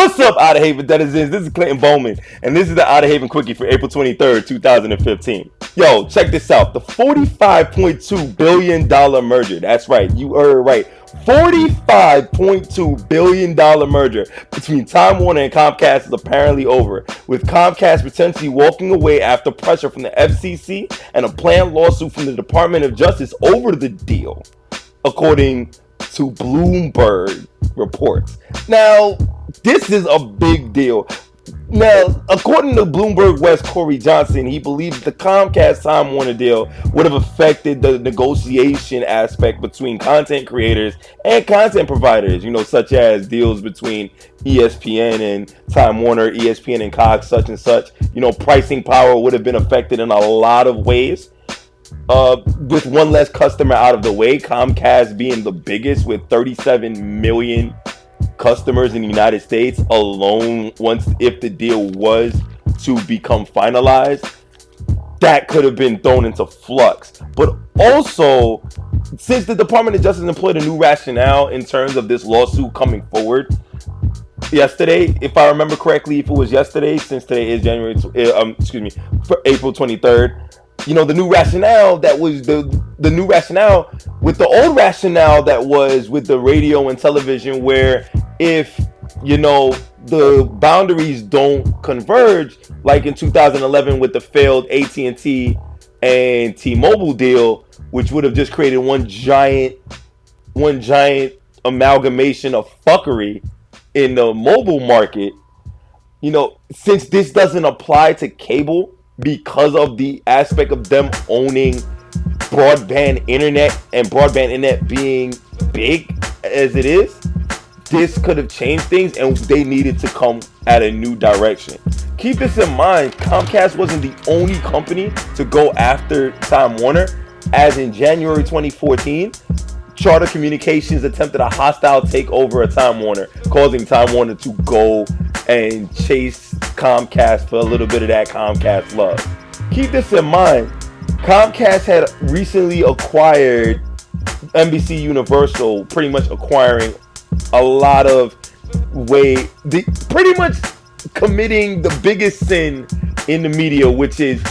What's up, Outerhaven denizens? This is Clinton Bowman, and this is the Outerhaven Quickie for April 23rd, 2015. Yo, check this out. The $45.2 billion merger. That's right. You heard right. $45.2 billion merger between Time Warner and Comcast is apparently over, with Comcast potentially walking away after pressure from the FCC and a planned lawsuit from the Department of Justice over the deal, according to Bloomberg reports. Now, this is a big deal. Now, according to Bloomberg West Corey Johnson, he believes the Comcast-Time Warner deal would have affected the negotiation aspect between content creators and content providers, such as deals between ESPN and Time Warner, ESPN and Cox, such and such. Pricing power would have been affected in a lot of ways. With one less customer out of the way, Comcast being the biggest with 37 million customers in the United States alone, if the deal was to become finalized, that could have been thrown into flux. But also, since the Department of Justice employed a new rationale in terms of this lawsuit coming forward yesterday, if I remember correctly, if it was yesterday, since today is April 23rd, the new rationale that was the new rationale with the old rationale that was with the radio and television, where if the boundaries don't converge, like in 2011 with the failed AT&T and T-Mobile deal, which would have just created one giant amalgamation of fuckery in the mobile market. Since this doesn't apply to cable because of the aspect of them owning broadband internet and broadband internet being big as it is, this could have changed things, and they needed to come at a new direction. Keep this in mind, Comcast wasn't the only company to go after Time Warner, as in January 2014, Charter Communications attempted a hostile takeover of Time Warner, causing Time Warner to go and chase Comcast for a little bit of that Comcast love. Keep this in mind, Comcast had recently acquired NBC Universal, pretty much acquiring a lot of pretty much committing the biggest sin in the media, which is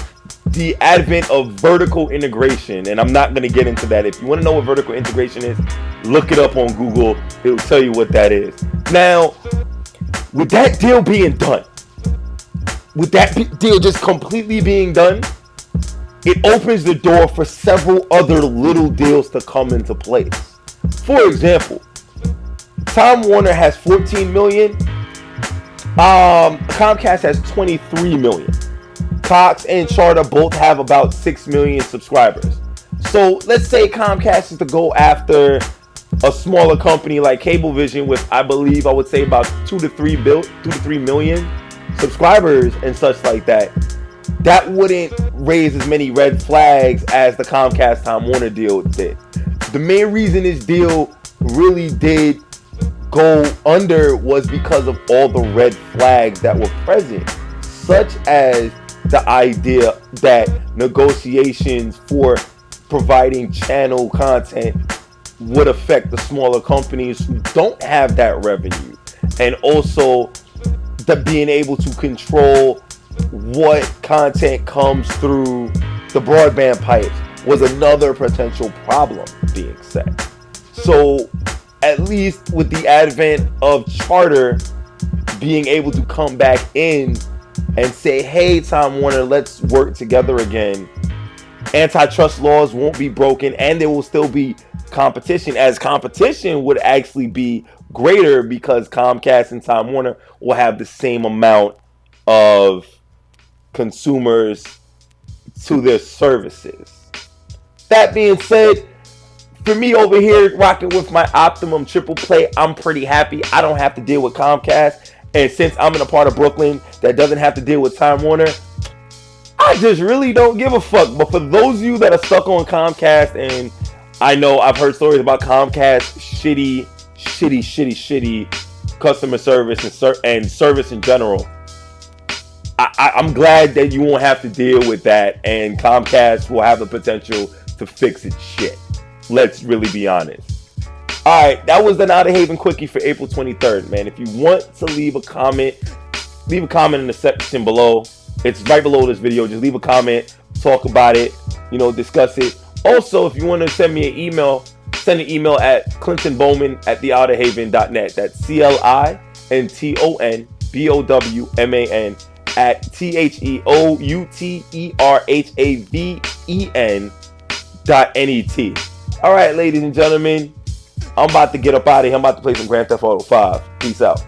the advent of vertical integration. And I'm not going to get into that. If you want to know what vertical integration is, look it up on Google. It'll tell you what that is. Now, with that deal being done, with that deal just completely being done, it opens the door for several other little deals to come into place. For example, Time Warner has 14 million. Comcast has 23 million. Cox and Charter both have about 6 million subscribers. So let's say Comcast is to go after a smaller company like Cablevision with, I would say about 2 to 3 million subscribers and such like that. That wouldn't raise as many red flags as the Comcast Time Warner deal did. The main reason this deal really did go under was because of all the red flags that were present, such as the idea that negotiations for providing channel content would affect the smaller companies who don't have that revenue, and also the being able to control what content comes through the broadband pipes was another potential problem being set. So at least with the advent of Charter being able to come back in and say, hey, Time Warner, let's work together again, antitrust laws won't be broken, and there will still be competition, as competition would actually be greater because Comcast and Time Warner will have the same amount of consumers to their services. That being said, for me over here rocking with my Optimum triple play, I'm pretty happy. I don't have to deal with Comcast, and since I'm in a part of Brooklyn that doesn't have to deal with Time Warner, I just really don't give a fuck. But for those of you that are stuck on Comcast, and I know I've heard stories about Comcast shitty customer service and service in general, I'm glad that you won't have to deal with that, and Comcast will have the potential to fix its shit. Let's really be honest. All right, that was the Outerhaven Quickie for April 23rd, man. If you want to leave a comment in the section below. It's right below this video. Just leave a comment, talk about it, discuss it. Also, if you want to send me an email, send an email at clintonbowman@theouterhaven.net. That's CLINTONBOWMAN at THEOUTERHAVEN.net. All right, ladies and gentlemen, I'm about to get up out of here. I'm about to play some Grand Theft Auto 5. Peace out.